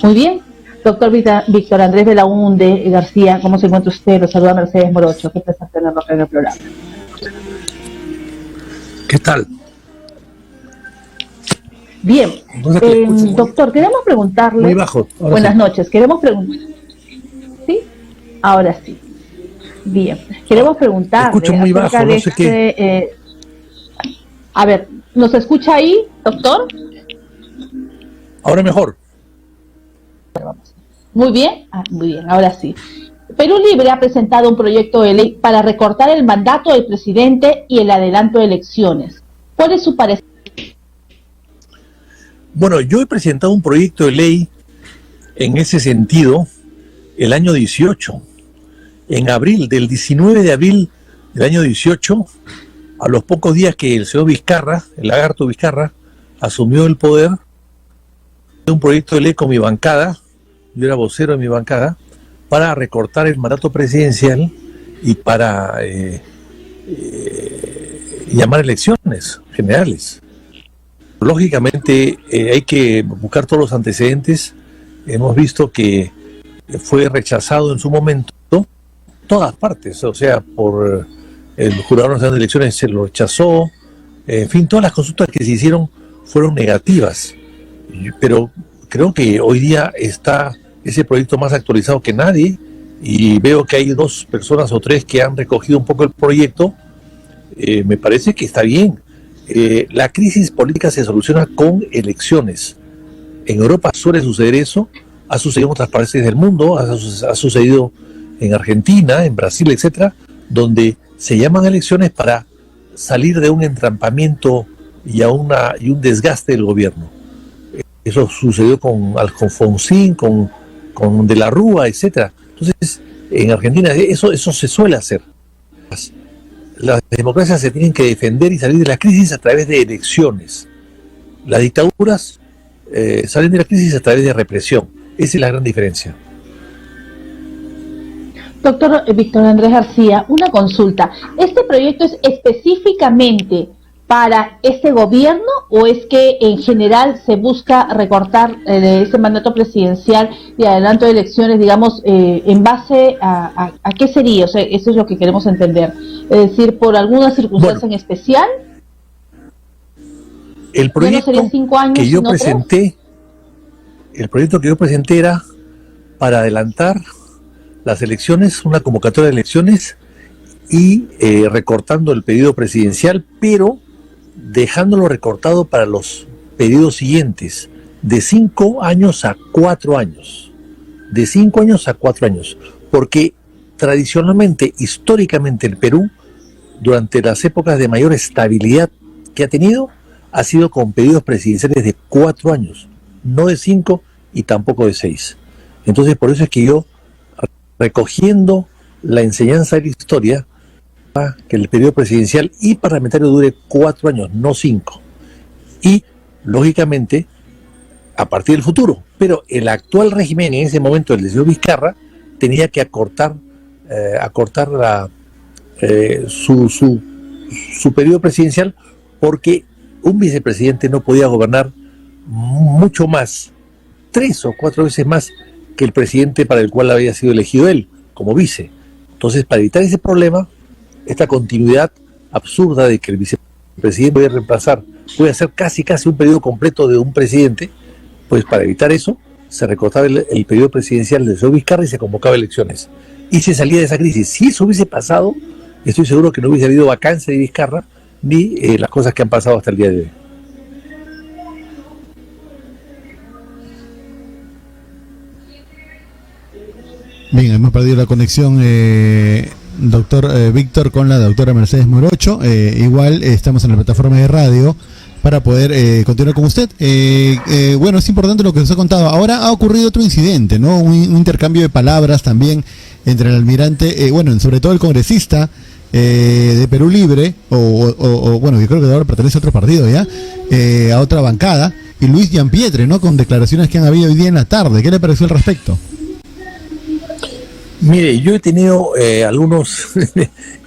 Muy bien. Doctor Víctor Andrés Belaúnde García, ¿cómo se encuentra usted? Lo saluda Mercedes Morocho. Qué placer tenerlo acá en el programa. ¿Qué tal? Bien. Doctor, queremos preguntarle... Muy bajo. Buenas noches. Queremos preguntar... ¿Sí? Ahora sí. Bien. Queremos preguntarle... Escucho muy bajo, no sé qué. A ver, ¿nos escucha ahí, doctor? Ahora mejor. Muy bien, muy bien, ahora sí. Perú Libre ha presentado un proyecto de ley para recortar el mandato del presidente y el adelanto de elecciones. ¿Cuál es su parecer? Bueno, yo he presentado un proyecto de ley en ese sentido el año 18. En abril, del 19 de abril del año 18, a los pocos días que el señor Vizcarra, el lagarto Vizcarra, asumió el poder, un proyecto de ley con mi bancada, yo era vocero de mi bancada, para recortar el mandato presidencial y para llamar elecciones generales. Lógicamente hay que buscar todos los antecedentes. Hemos visto que fue rechazado en su momento, todas partes, o sea, por el Jurado Nacional de Elecciones se lo rechazó, en fin, todas las consultas que se hicieron fueron negativas, pero creo que hoy día está ese proyecto más actualizado que nadie, y veo que hay 2 personas o 3 que han recogido un poco el proyecto. Me parece que está bien. La crisis política se soluciona con elecciones. En Europa suele suceder eso, ha sucedido en otras partes del mundo, ha sucedido en Argentina, en Brasil, etcétera, donde se llaman elecciones para salir de un entrampamiento y un desgaste del gobierno. Eso sucedió con Alfonsín, con De la Rúa, etcétera. Entonces, en Argentina eso se suele hacer. Las democracias se tienen que defender y salir de la crisis a través de elecciones. Las dictaduras salen de la crisis a través de represión. Esa es la gran diferencia. Doctor Víctor Andrés García, una consulta. ¿Este proyecto es específicamente para este gobierno o es que en general se busca recortar ese mandato presidencial y adelanto de elecciones, digamos, en base a qué sería? O sea, eso es lo que queremos entender. Es decir, ¿por alguna circunstancia en especial? El proyecto no 5 años, que yo presenté, el proyecto que yo presenté era para adelantar las elecciones, una convocatoria de elecciones y recortando el periodo presidencial, pero dejándolo recortado para los periodos siguientes, de 5 años a 4 años. De 5 años a 4 años. Porque tradicionalmente, históricamente, el Perú, durante las épocas de mayor estabilidad que ha tenido, ha sido con periodos presidenciales de 4 años, no de 5 y tampoco de 6. Entonces, por eso es que yo, recogiendo la enseñanza de la historia, que el periodo presidencial y parlamentario dure 4 años, no 5. Y, lógicamente, a partir del futuro. Pero el actual régimen, en ese momento, el señor Vizcarra, tenía que acortar su periodo presidencial, porque un vicepresidente no podía gobernar mucho más, 3 o 4 veces más que el presidente para el cual había sido elegido él, como vice. Entonces, para evitar ese problema, esta continuidad absurda de que el vicepresidente puede hacer casi un periodo completo de un presidente, pues para evitar eso, se recortaba el periodo presidencial del señor Vizcarra y se convocaba elecciones. Y se salía de esa crisis. Si eso hubiese pasado, estoy seguro que no hubiese habido vacancia de Vizcarra, ni las cosas que han pasado hasta el día de hoy. Bien, hemos perdido la conexión, doctor Víctor, con la doctora Mercedes Morocho. Igual estamos en la plataforma de radio para poder continuar con usted. Bueno, es importante lo que nos ha contado. Ahora ha ocurrido otro incidente, ¿no? Un intercambio de palabras también entre el almirante, bueno, sobre todo el congresista de Perú Libre, o bueno, yo creo que ahora pertenece a otro partido ya, a otra bancada, y Luis Gianpietre, ¿no? Con declaraciones que han habido hoy día en la tarde. ¿Qué le pareció al respecto? Mire, yo he tenido algunos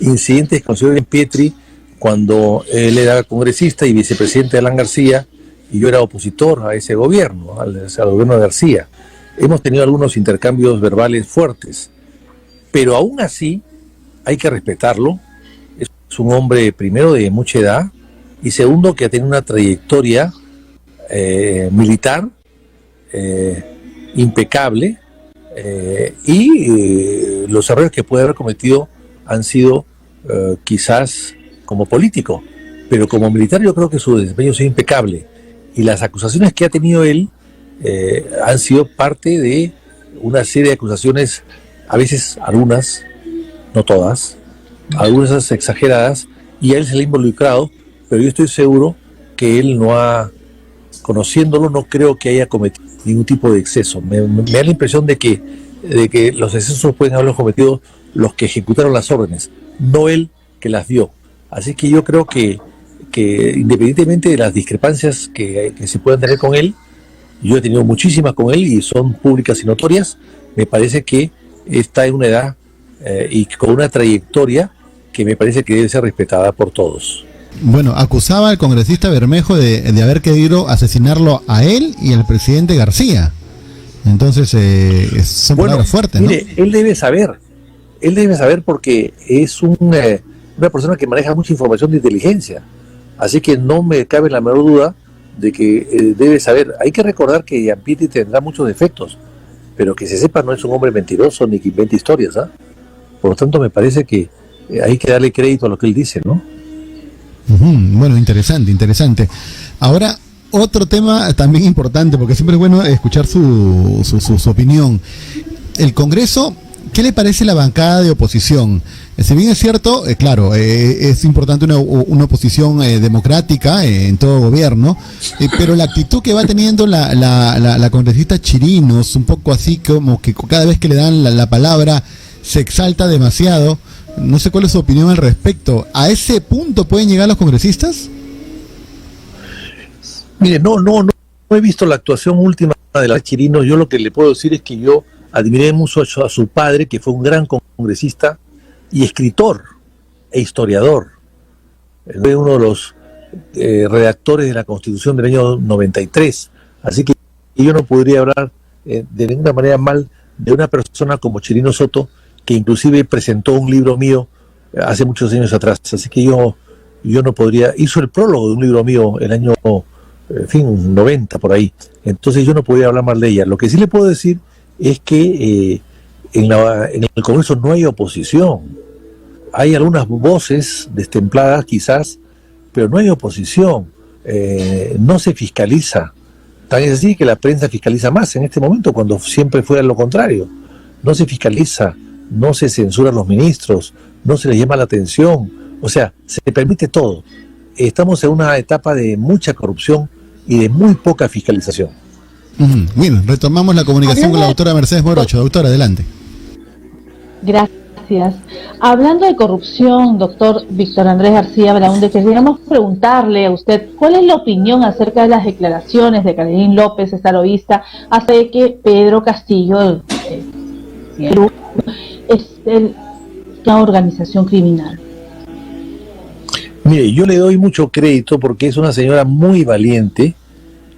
incidentes con el señor Gianpietri cuando él era congresista y vicepresidente de Alan García, y yo era opositor a ese gobierno, al gobierno de García. hemos tenido algunos intercambios verbales fuertes, pero aún así hay que respetarlo. Es un hombre, primero, de mucha edad, y segundo, que ha tenido una trayectoria militar impecable, y los errores que puede haber cometido han sido quizás como político, pero como militar yo creo que su desempeño es impecable, y las acusaciones que ha tenido él han sido parte de una serie de acusaciones, a veces algunas, no todas, algunas exageradas, y a él se le ha involucrado, pero yo estoy seguro que él no ha, conociéndolo, no creo que haya cometido ningún tipo de exceso. Me da la impresión de que los excesos pueden haberlos cometido los que ejecutaron las órdenes, no él que las dio. Así que yo creo que independientemente de las discrepancias que se puedan tener con él, yo he tenido muchísimas con él y son públicas y notorias, me parece que está en una edad y con una trayectoria que me parece que debe ser respetada por todos. Bueno, acusaba al congresista Bermejo de haber querido asesinarlo a él y al presidente García. Entonces, son palabras fuertes, ¿no? Mire, él debe saber porque es una persona que maneja mucha información de inteligencia. Así que no me cabe la menor duda de que debe saber. Hay que recordar que Gianpietri tendrá muchos defectos, pero que se sepa, no es un hombre mentiroso ni que invente historias, ¿ah? Por lo tanto, me parece que hay que darle crédito a lo que él dice, ¿no? Bueno, interesante. Ahora, otro tema también importante, porque siempre es bueno escuchar su opinión. El Congreso, ¿qué le parece la bancada de oposición? Si bien es cierto, claro, es importante una oposición democrática en todo gobierno, pero la actitud que va teniendo la congresista Chirinos, un poco así como que cada vez que le dan la palabra se exalta demasiado. No sé cuál es su opinión al respecto. ¿A ese punto pueden llegar los congresistas? Mire, no he visto la actuación última de la Chirinos. Yo lo que le puedo decir es que yo admiré mucho a su padre, que fue un gran congresista y escritor e historiador. Fue uno de los redactores de la Constitución del año 93. Así que yo no podría hablar de ninguna manera mal de una persona como Chirino Soto, que inclusive presentó un libro mío hace muchos años atrás. Así que yo no podría... Hizo el prólogo de un libro mío el año, 90, por ahí. Entonces yo no podría hablar mal de ella. Lo que sí le puedo decir es que en el Congreso no hay oposición. Hay algunas voces destempladas quizás, pero no hay oposición. No se fiscaliza. Tan es así que la prensa fiscaliza más en este momento, cuando siempre fue lo contrario. No se fiscaliza, no se censuran los ministros, no se les llama la atención, o sea, se permite todo. Estamos en una etapa de mucha corrupción y de muy poca fiscalización. Bien, retomamos la comunicación con la doctora Mercedes Morocho. Doctora, adelante. Gracias. Hablando de corrupción, doctor Víctor Andrés García Belaúnde, queríamos preguntarle a usted cuál es la opinión acerca de las declaraciones de Carolyn López, esta lobista, hasta de que Pedro Castillo es una organización criminal. Mire, yo le doy mucho crédito porque es una señora muy valiente,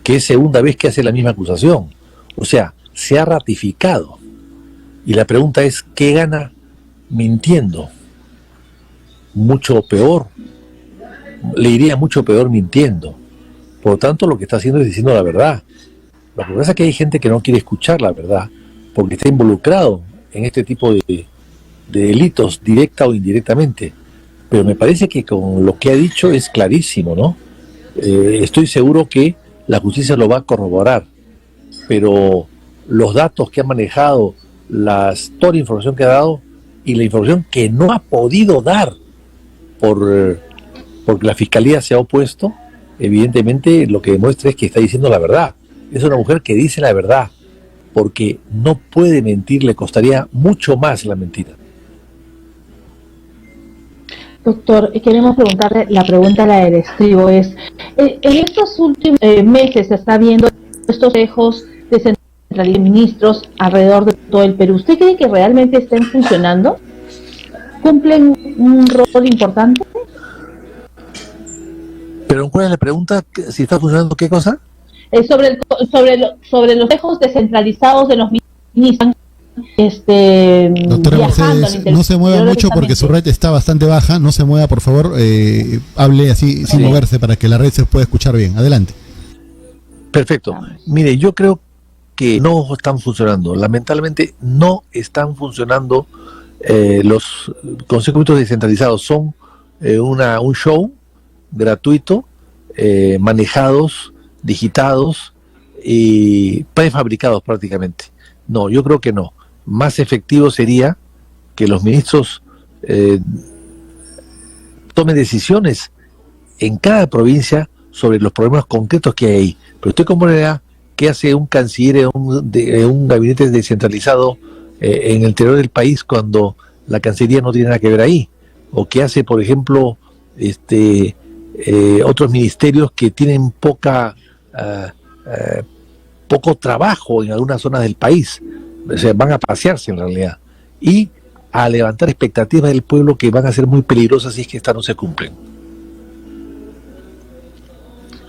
que es segunda vez que hace la misma acusación. O sea, se ha ratificado. Y la pregunta es, ¿qué gana mintiendo? Mucho peor. Le iría mucho peor mintiendo. Por lo tanto, lo que está haciendo es diciendo la verdad. Lo que pasa es que hay gente que no quiere escuchar la verdad porque está involucrado en este tipo de delitos, directa o indirectamente. Pero me parece que con lo que ha dicho es clarísimo, ¿no? Estoy seguro que la justicia lo va a corroborar, pero los datos que ha manejado, toda la información que ha dado y la información que no ha podido dar porque la fiscalía se ha opuesto, evidentemente lo que demuestra es que está diciendo la verdad. Es una mujer que dice la verdad, porque no puede mentir, le costaría mucho más la mentira. Doctor, queremos preguntarle, la pregunta la del estribo es, en estos últimos meses se está viendo estos lejos de centralidad de ministros alrededor de todo el Perú. ¿Usted cree que realmente estén funcionando? ¿Cumplen un rol importante? Pero ¿cuál es la pregunta? ¿Si está funcionando qué cosa? sobre los lejos descentralizados de los ministros. Doctora Mercedes, no se mueva mucho porque su red está bastante baja, no se mueva por favor, hable así sin moverse para que la red se pueda escuchar bien. Adelante. Perfecto. Mire, yo creo que no están funcionando, lamentablemente no están funcionando los consejos descentralizados, son un show gratuito, manejados, digitados y prefabricados prácticamente. No, yo creo que no. Más efectivo sería que los ministros tomen decisiones en cada provincia sobre los problemas concretos que hay ahí. Pero usted comprenderá qué hace un canciller de un gabinete descentralizado en el interior del país cuando la Cancillería no tiene nada que ver ahí. O qué hace, por ejemplo, otros ministerios que tienen poco trabajo en algunas zonas del país. O sea, van a pasearse en realidad y a levantar expectativas del pueblo que van a ser muy peligrosas si es que estas no se cumplen.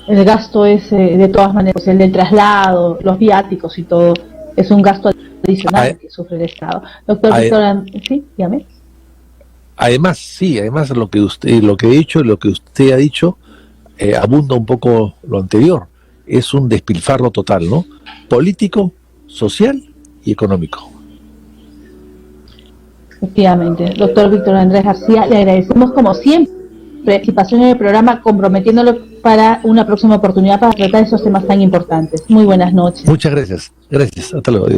El gasto es de todas maneras, el del traslado, los viáticos y todo, es un gasto adicional que sufre el Estado. Doctor Víctor, sí, dígame. Además lo que he dicho y lo que usted ha dicho abunda un poco lo anterior. Es un despilfarro total, ¿no? Político, social y económico. Efectivamente. Doctor Víctor Andrés García, le agradecemos como siempre participación en el programa, comprometiéndolo para una próxima oportunidad para tratar esos temas tan importantes. Muy buenas noches. Muchas gracias. Gracias. Hasta luego. Adiós.